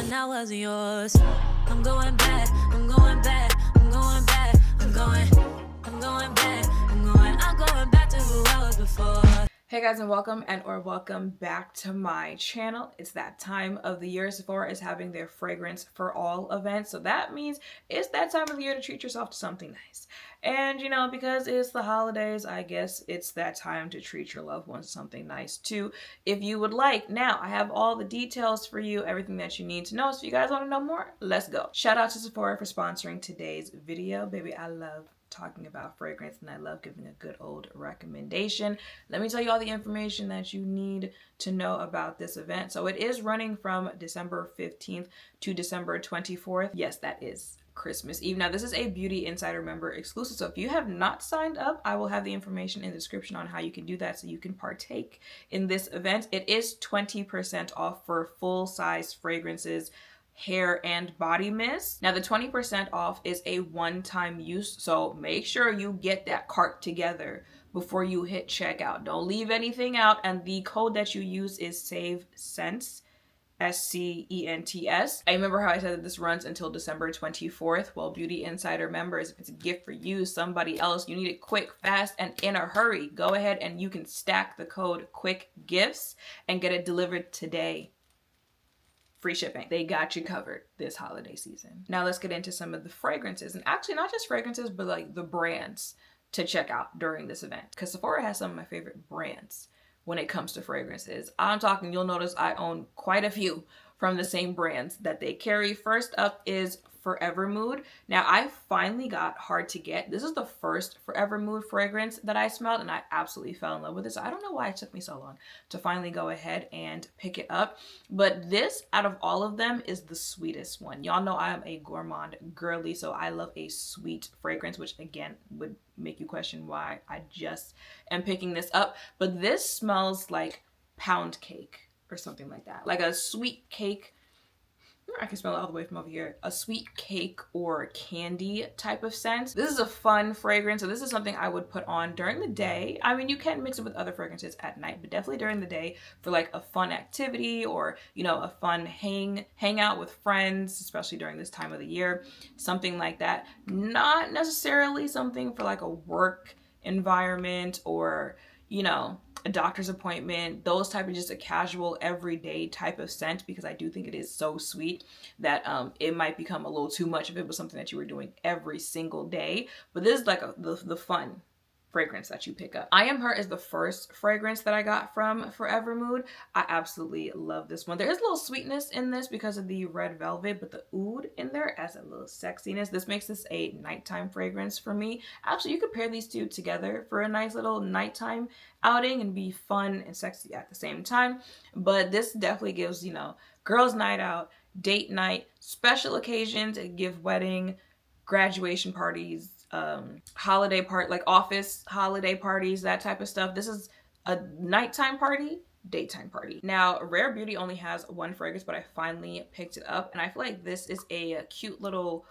when I wasn't yours. I'm going back, I'm going back, I'm going back, I'm going back, I'm going back to who I was before. Hey guys, and welcome back to my channel. It's that time of the year. Sephora is having their fragrance for all event, so that means it's that time of the year to treat yourself to something nice. And you know, because it's the holidays, I guess it's that time to treat your loved ones to something nice too, if you would like. Now, I have all the details for you, everything that you need to know. So if you guys want to know more, let's go. Shout out to Sephora for sponsoring today's video. Baby, I love talking about fragrance and I love giving a good old recommendation. Let me tell you all the information that you need to know about this event. So it is running from December 15th to December 24th. Yes, that is Christmas Eve. Now, this is a Beauty Insider member exclusive, so if you have not signed up, I will have the information in the description on how you can do that so you can partake in this event. It is 20% off for full-size fragrances, hair, and body mist. Now, the 20% off is a one-time use, so make sure you get that cart together before you hit checkout. Don't leave anything out, and the code that you use is SAVECENTS. SCENTS. I remember how I said that this runs until December 24th. Well, Beauty Insider members, if it's a gift for you, somebody else, you need it quick, fast, and in a hurry, go ahead and you can stack the code Quick Gifts and get it delivered today. Free shipping. They got you covered this holiday season. Now let's get into some of the fragrances, and actually not just fragrances, but like the brands to check out during this event, because Sephora has some of my favorite brands when it comes to fragrances. I'm talking, you'll notice I own quite a few from the same brands that they carry. First up is Forever Mood. Now, I finally got Hard to Get. This is the first Forever Mood fragrance that I smelled, and I absolutely fell in love with it. So I don't know why it took me so long to finally go ahead and pick it up. But this, out of all of them, is the sweetest one. Y'all know I am a gourmand girly, so I love a sweet fragrance, which again would make you question why I just am picking this up. But this smells like pound cake or something like that. Like a sweet cake. I can smell it all the way from over here. A sweet cake or candy type of scent. This is a fun fragrance, so this is something I would put on during the day. I mean, you can mix it with other fragrances at night, but definitely during the day for like a fun activity or, you know, a fun hangout with friends, especially during this time of the year, something like that. Not necessarily something for like a work environment or, you know, a doctor's appointment, those type of just a casual everyday type of scent, because I do think it is so sweet that it might become a little too much if it was something that you were doing every single day. But this is like the fun fragrance that you pick up. I Am Her is the first fragrance that I got from Forever Mood. I absolutely love this one. There is a little sweetness in this because of the red velvet, but the oud in there adds a little sexiness. This makes this a nighttime fragrance for me. Actually, you could pair these two together for a nice little nighttime outing and be fun and sexy at the same time. But this definitely gives, you know, girls' night out, date night, special occasions. It gives wedding, graduation parties, holiday part, like office holiday parties, that type of stuff. This is a nighttime party, daytime party. Now, Rare Beauty only has one fragrance, but I finally picked it up, and I feel like this is a cute little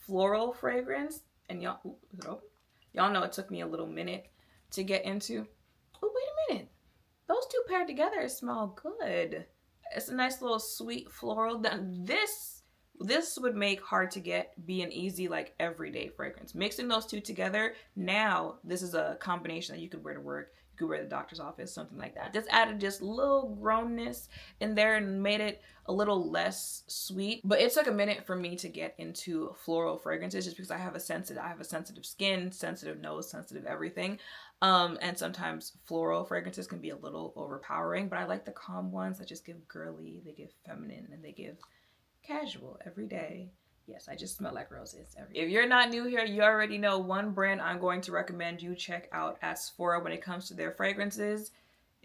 floral fragrance. And y'all, is it open? Y'all know it took me a little minute to get into. Oh, wait a minute. Those two paired together smell good. It's a nice little sweet floral. This would make Hard to Get be an easy, like, everyday fragrance. Mixing those two together, now this is a combination that you could wear to work. You could wear to the doctor's office, something like that. Just added just little grownness in there and made it a little less sweet. But it took a minute for me to get into floral fragrances just because I have a sensitive skin, sensitive nose, sensitive everything. And sometimes floral fragrances can be a little overpowering, but I like the calm ones that just give girly, they give feminine, and they give casual every day. Yes, I just smell like roses every day. If you're not new here, you already know one brand I'm going to recommend you check out at Sephora when it comes to their fragrances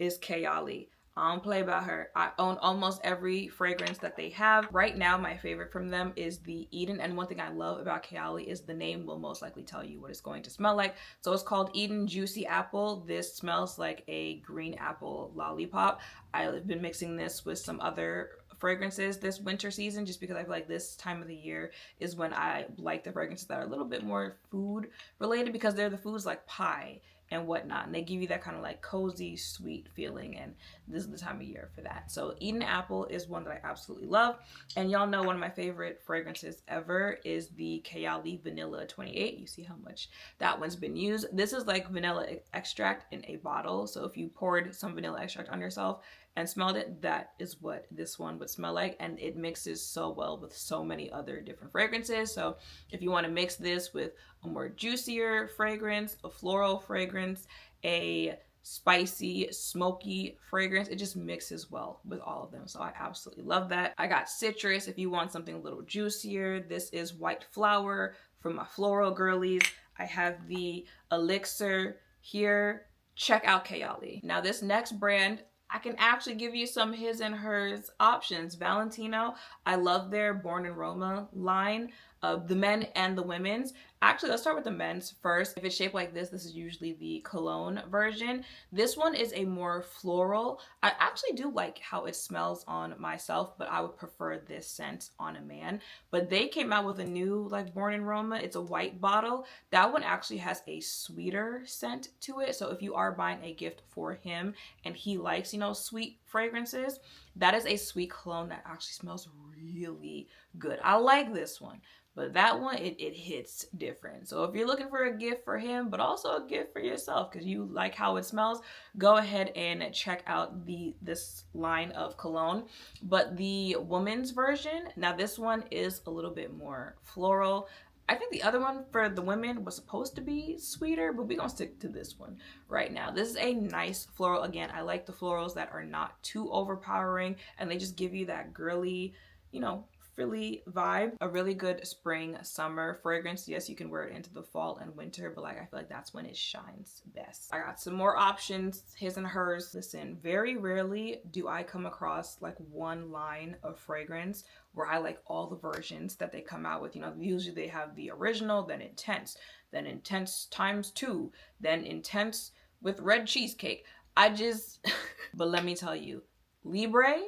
is Kayali. I don't play about her. I own almost every fragrance that they have. Right now, my favorite from them is the Eden. And one thing I love about Kayali is the name will most likely tell you what it's going to smell like. So it's called Eden Juicy Apple. This smells like a green apple lollipop. I've been mixing this with some other fragrances this winter season just because I feel like this time of the year is when I like the fragrances that are a little bit more food related, because they're the foods like pie and whatnot, and they give you that kind of like cozy, sweet feeling, and this is the time of year for that. So Eden Apple is one that I absolutely love, and y'all know one of my favorite fragrances ever is the Kayali Vanilla 28. You see how much that one's been used. This is like vanilla extract in a bottle, so if you poured some vanilla extract on yourself and smelled it, that is what this one would smell like, and it mixes so well with so many other different fragrances. So if you want to mix this with a more juicier fragrance, a floral fragrance, a spicy, smoky fragrance, it just mixes well with all of them. So I absolutely love that. I got citrus if you want something a little juicier. This is white flower from my floral girlies. I have the ELIXIR here. Check out Kayali. Now this next brand, I can actually give you some his and hers options. Valentino, I love their Born in Roma line, the men and the women's. Actually, let's start with the men's first. If it's shaped like this is usually the cologne version. This one is a more floral. I actually do like how it smells on myself, but I would prefer this scent on a man. But they came out with a new like Born in Roma. It's a white bottle. That one actually has a sweeter scent to it. So if you are buying a gift for him and he likes, you know, sweet fragrances, that is a sweet cologne that actually smells really good. I like this one. But that one, it hits different. So if you're looking for a gift for him, but also a gift for yourself because you like how it smells, go ahead and check out this line of cologne. But the woman's version, now this one is a little bit more floral. I think the other one for the women was supposed to be sweeter, but we're gonna stick to this one right now. This is a nice floral. Again, I like the florals that are not too overpowering and they just give you that girly, you know, frilly vibe. A really good spring summer fragrance. Yes, you can wear it into the fall and winter, but like I feel like that's when it shines best. I got some more options, his and hers. Listen, very rarely do I come across like one line of fragrance where I like all the versions that they come out with. You know, usually they have the original, then intense times 2, then intense with red cheesecake. But let me tell you, Libre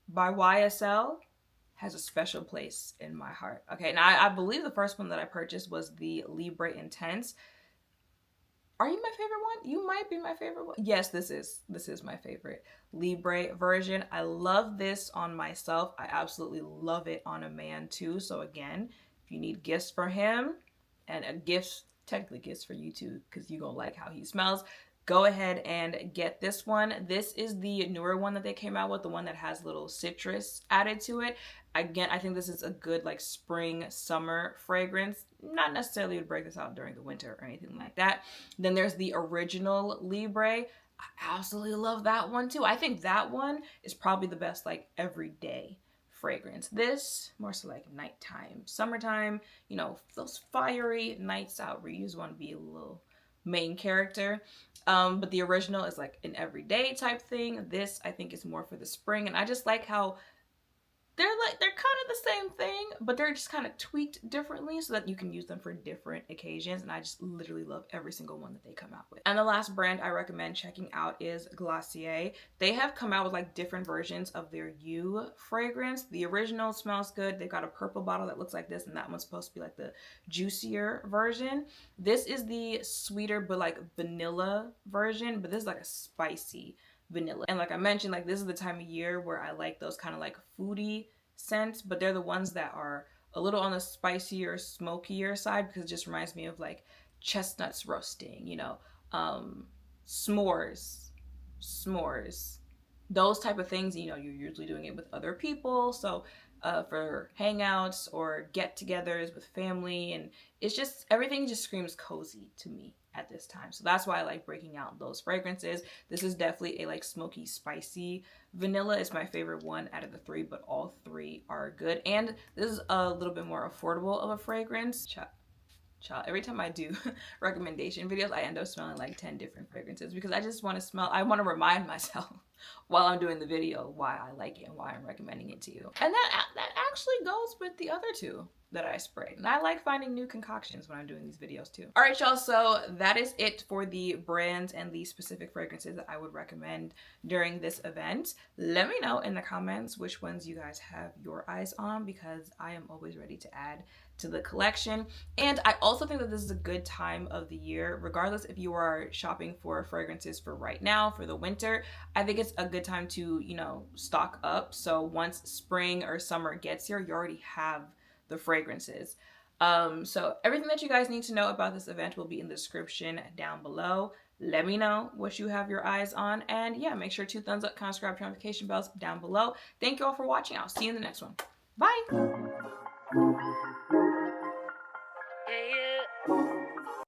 by YSL has a special place in my heart. Okay, now I believe the first one that I purchased was the Libre Intense. Are you my favorite one? You might be my favorite one. Yes, this is my favorite Libre version. I love this on myself. I absolutely love it on a man too. So again, if you need gifts for him and technically gifts for you too, because you're gonna like how he smells, go ahead and get this one. This is the newer one that they came out with, the one that has little citrus added to it. Again, I think this is a good like spring, summer fragrance. Not necessarily to break this out during the winter or anything like that. Then there's the original Libre. I absolutely love that one too. I think that one is probably the best like everyday fragrance. This more so like nighttime, summertime, you know, those fiery nights out where you just want to be a little main character. But the original is like an everyday type thing. This I think is more for the spring, and I just like how they're kind of the same thing, but they're just kind of tweaked differently so that you can use them for different occasions. And I just literally love every single one that they come out with. And the last brand I recommend checking out is Glossier. They have come out with like different versions of their You fragrance. The original smells good. They've got a purple bottle that looks like this, and that one's supposed to be like the juicier version. This is the sweeter but like vanilla version, but this is like a spicy vanilla. And like I mentioned, like this is the time of year where I like those kind of like foodie scents, but they're the ones that are a little on the spicier, smokier side, because it just reminds me of like chestnuts roasting, you know, s'mores, those type of things. You know, you're usually doing it with other people, so for hangouts or get-togethers with family, and it's just, everything just screams cozy to me at this time. So that's why I like breaking out those fragrances. This is definitely a like smoky, spicy vanilla. It's my favorite one out of the 3, but all 3 are good. And this is a little bit more affordable of a fragrance. Child, every time I do recommendation videos, I end up smelling like 10 different fragrances because I just want to smell, I want to remind myself while I'm doing the video why I like it and why I'm recommending it to you. And that actually goes with the other 2 that I sprayed. And I like finding new concoctions when I'm doing these videos too. All right, y'all, so that is it for the brands and the specific fragrances that I would recommend during this event. Let me know in the comments which ones you guys have your eyes on, because I am always ready to add to the collection. And I also think that this is a good time of the year, regardless if you are shopping for fragrances for right now, for the winter, I think it's a good time to, you know, stock up. So once spring or summer gets here, you already have the fragrances. So everything that you guys need to know about this event will be in the description down below. Let me know what you have your eyes on, and yeah, make sure to thumbs up, comment, subscribe, notification bells down below. Thank you all for watching. I'll see you in the next one. Bye.